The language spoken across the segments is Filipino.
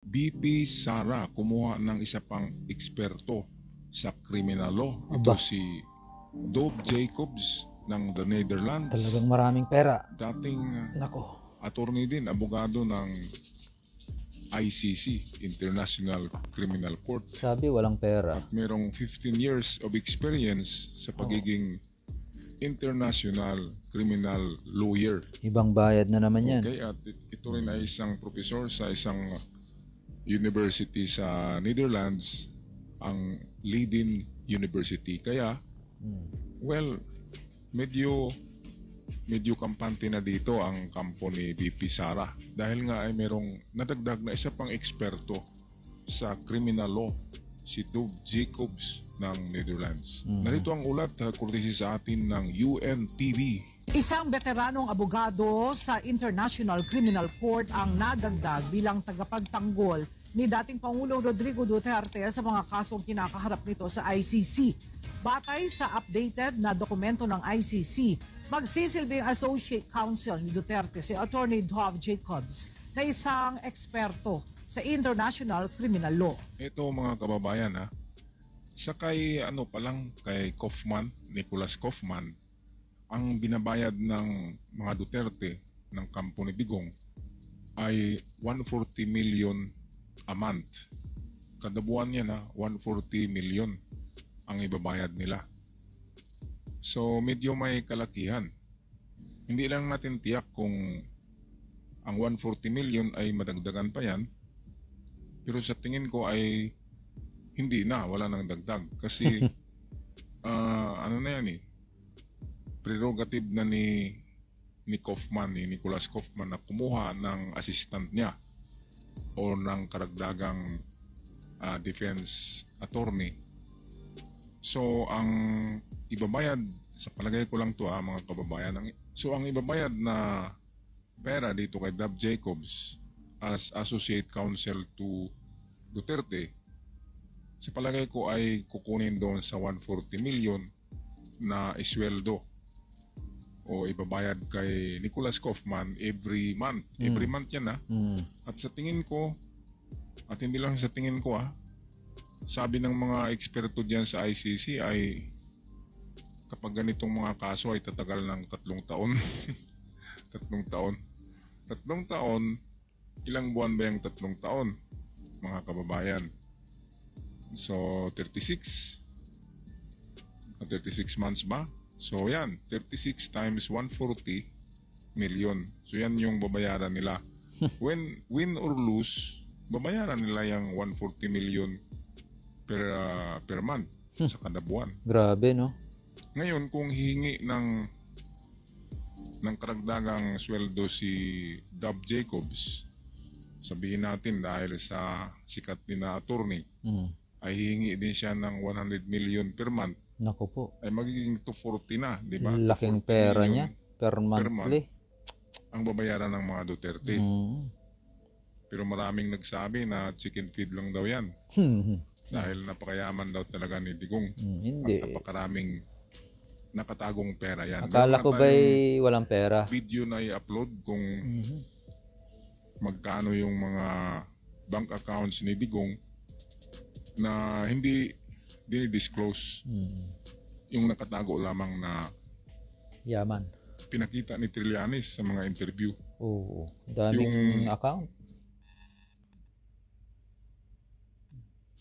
BP Sara kumuha ng isa pang eksperto sa criminal law. Aba. Ito si Dov Jacobs ng the Netherlands. Talagang maraming pera. Dating Nako. attorney din, abogado ng ICC, International Criminal Court. Sabi walang pera. At merong 15 years of experience sa pagiging international criminal lawyer. Ibang bayad na naman yan. Okay, at ito rin ay isang professor sa isang university sa Netherlands, ang Leiden University. Kaya, well, medyo kampante na dito ang kampo ni BP Sara. Dahil nga ay merong nadagdag na isa pang eksperto sa criminal law, si Dov Jacobs ng Netherlands. Narito ang ulat, courtesy sa atin ng UNTV. Isang veteranong abogado sa International Criminal Court ang nadagdag bilang tagapagtanggol ni dating Pangulong Rodrigo Duterte sa mga kasong kinakaharap nito sa ICC. Batay sa updated na dokumento ng ICC, magsisilbing Associate Counsel ni Duterte si Attorney Dov Jacobs na isang eksperto sa international criminal law. Ito mga kababayan sa kay kay Nicolas Kaufman, ang binabayad ng mga Duterte ng kampo ni Digong ay 140 million a month. Kada buwan yan 140 million ang ibabayad nila. So medyo may kalakihan. Hindi lang natin tiyak kung ang 140 million ay madagdagan pa yan. Pero sa tingin ko ay hindi na, wala nang dagdag. Kasi prerogative na ni Nicolas Kaufman na kumuha ng assistant niya o ng karagdagang defense attorney. So ang ibabayad, sa palagay ko lang to mga kababayan, so ang ibabayad na pera dito kay Dov Jacobs as associate counsel to Duterte, sa palagay ko ay kukunin doon sa 140 million na isweldo o ibabayad kay Nicolas Kaufman every month. Every month yan At sa tingin ko, at hindi lang sa tingin ko sabi ng mga eksperto diyan sa ICC ay kapag ganitong mga kaso ay tatagal ng 3 taon. 3 taon. 3 taon, ilang buwan ba yung 3 taon, mga kababayan? So 36 months ba? So yan, 36 times 140 million. So yan yung babayaran nila. When win or lose, babayaran nila yung 140 million per month sa kada buwan. Grabe, no? Ngayon, kung hihingi ng karagdagang sweldo si Dov Jacobs, sabihin natin dahil sa sikat din na attorney, ay hihingi din siya ng 100 million per month. Naku po. Ay magiging 240 na, di ba? Laking pera niya per monthly. Ang babayaran ng mga Duterte. Pero maraming nagsabi na chicken feed lang daw yan. Dahil napakayaman daw talaga ni Digong. Hindi. At napakaraming nakatagong pera yan. Akala ko ba'y walang pera? Video na i-upload kung magkano yung mga bank accounts ni Digong na hindi dinidisclose. Yung nakatago lamang na yaman pinakita ni Trillanes sa mga interview. Oo, daming account.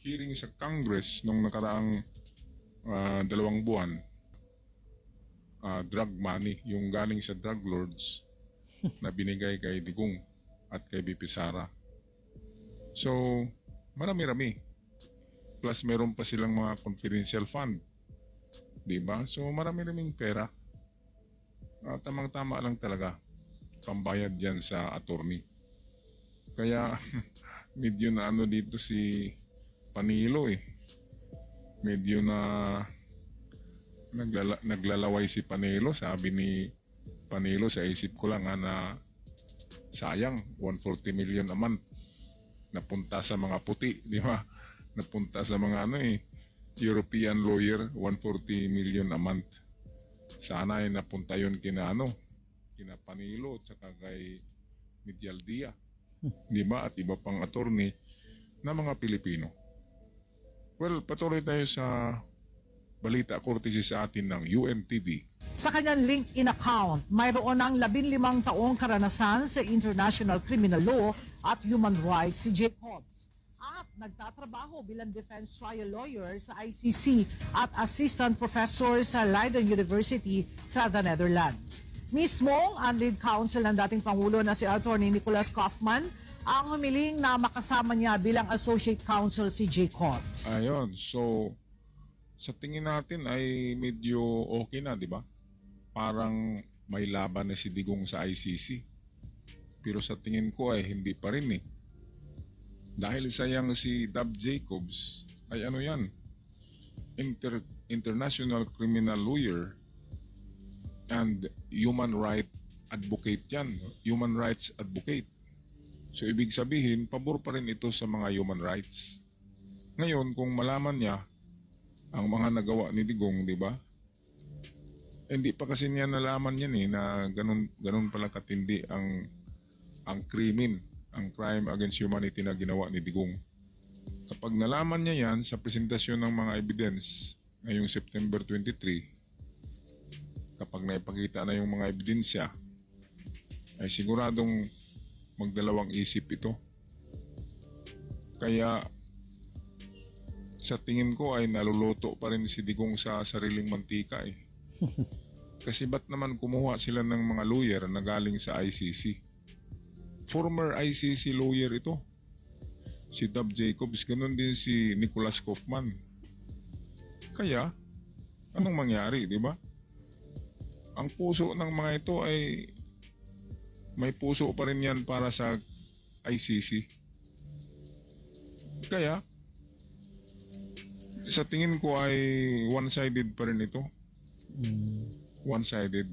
Hearing sa Congress nung nakaraang 2 buwan, drug money, yung galing sa drug lords na binigay kay Digong at kay BP Sara. So, marami-rami. Plus meron pa silang mga confidential fund. Diba? So marami-raming pera. Tamang-tama lang talaga pambayad yan sa attorney. Kaya medyo na dito si Panilo medyo na naglalaway si Panilo. Sabi ni Panilo, sa isip ko lang na sayang 140 million a month napunta sa mga puti, di ba? Napunta sa mga European lawyer, 140 million a month. Sana ay napunta yun kina Panilo at saka kay Medialdia. di ba? At iba pang attorney na mga Pilipino. Well, patuloy tayo sa balita courtesy sa atin ng UNTV. Sa kanyang LinkedIn account, mayroon ng 15 taong karanasan sa international criminal law at human rights si Jake Hobbs. At nagtatrabaho bilang defense trial lawyer sa ICC at assistant professor sa Leiden University sa the Netherlands. Mismo, ang lead counsel ng dating Pangulo na si Attorney Nicholas Kaufman ang humiling na makasama niya bilang associate counsel si Jake Hobbs. Ayun, so sa tingin natin ay medyo okay na, di ba? Parang may laban na si Digong sa ICC. Pero sa tingin ko ay hindi pa rin eh. Dahil sayang si Dab Jacobs ay ano yan, international criminal lawyer and human rights advocate yan, human rights advocate. So ibig sabihin, pabor pa rin ito sa mga human rights. Ngayon, kung malaman niya ang mga nagawa ni Digong, di ba? Hindi pa kasi niya nalaman yan eh, na ganun pala katindi ang krimen, ang crime against humanity na ginawa ni Digong. Kapag nalaman niya yan sa presentasyon ng mga evidence ngayong September 23, kapag naipakita na yung mga ebidensya, ay siguradong magdalawang isip ito. Kaya sa tingin ko ay naluluto pa rin si Digong sa sariling mantika eh. Kasi ba't naman kumuha sila ng mga lawyer na galing sa ICC? Former ICC lawyer ito. Si Dab Jacobs, ganun din si Nicholas Kaufman. Kaya, anong mangyari, di ba? Ang puso ng mga ito ay may puso pa rin yan para sa ICC. Kaya, sa tingin ko ay one-sided pa rin ito. One-sided.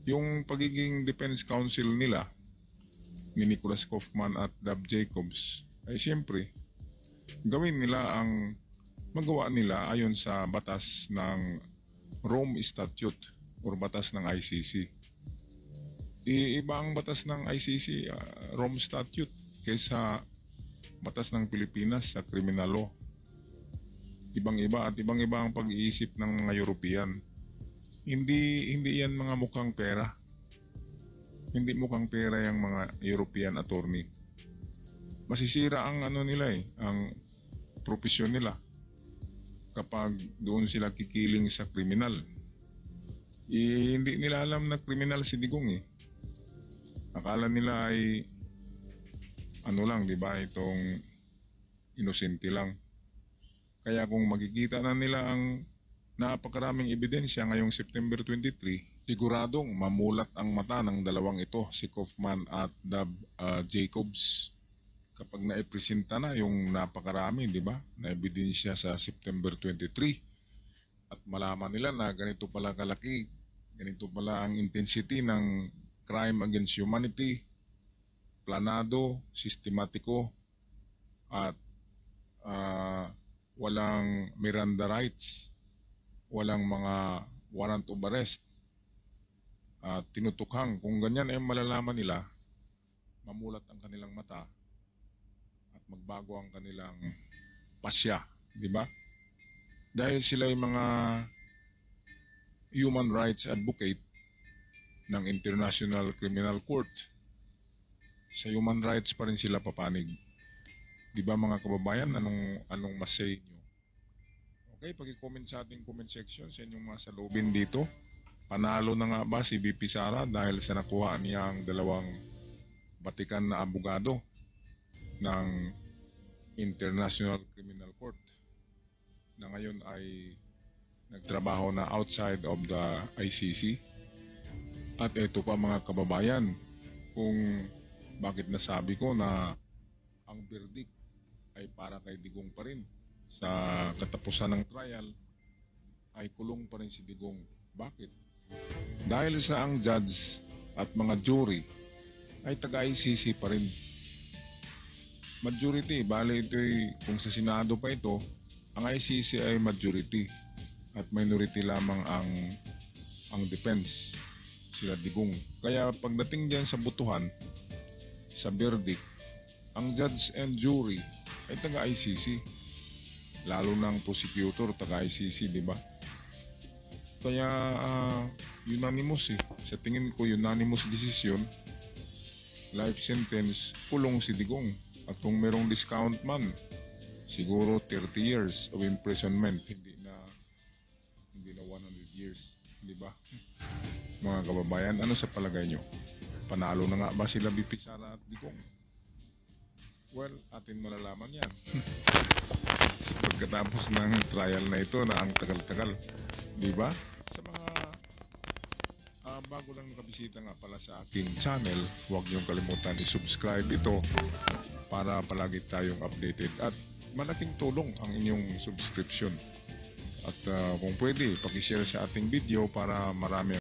Yung pagiging defense counsel nila, ni Nicholas Kaufman at Dab Jacobs, ay siyempre, gawin nila ang magawa nila ayon sa batas ng Rome Statute or batas ng ICC. Iba ang batas ng ICC, Rome Statute, kaysa batas ng Pilipinas sa criminal law. Ibang-iba at ibang-iba ang pag-iisip ng mga European. Hindi yan mga mukhang pera. Hindi mukhang pera yung mga European attorney. Masisira ang ano nila eh, ang profesyon nila kapag doon sila kikiling sa kriminal. Hindi nila alam na kriminal si Digong eh. Akala nila ay ano lang, di ba, itong inosente lang. Kaya kung makikita na nila ang napakaraming ebidensya ngayong September 23, siguradong mamulat ang mata ng dalawang ito, si Kaufman at Dab Jacobs. Kapag naipresenta na yung napakarami, di ba, na ebidensya sa September 23, at malaman nila na ganito pala kalaki, ganito pala ang intensity ng crime against humanity, planado, sistematiko, at walang Miranda rights, walang mga warrant of arrest, tinutukhang. Kung ganyan ay malalaman nila, mamulat ang kanilang mata at magbago ang kanilang pasya, di ba? Dahil sila ay mga human rights advocate ng International Criminal Court. Sa human rights pa rin sila papanig. Di ba mga kababayan, anong mas say nyo? Okay, pag-comment sa ating comment section sa inyong mga salubin dito. Panalo na nga ba si VP Sara dahil sa nakuha niya ang dalawang batikan na abogado ng International Criminal Court na ngayon ay nagtrabaho na outside of the ICC? At ito pa mga kababayan, kung bakit nasabi ko na ang verdict ay para kay Digong pa rin. Sa katapusan ng trial ay kulong pa rin si Digong. Bakit? Dahil sa ang judge at mga jury ay taga-ICC pa rin. Majority, bale ito'y kung sa Senado pa ito, ang ICC ay majority at minority lamang ang defense, sila Digong. Kaya pagdating diyan sa butuhan, sa verdict, ang judge and jury ay taga-ICC. Lalo ng prosecutor, taga-ICC, di ba? Kaya unanimous Sa tingin ko, unanimous decision, life sentence, kulong si Digong. At kung merong discount man, siguro 30 years of imprisonment, hindi na 100 years, di ba? Mga kababayan, ano sa palagay nyo? Panalo na nga ba sila BP Sara at Digong? Well, atin malalaman yan. Pagkatapos ng trial na ito na ang tagal-tagal, di ba? Sa mga bago lang nakabisita nga pala sa aking channel, huwag niyong kalimutan i-subscribe ito para palagi tayong updated at malaking tulong ang inyong subscription. At kung pwede, pakishare sa ating video para marami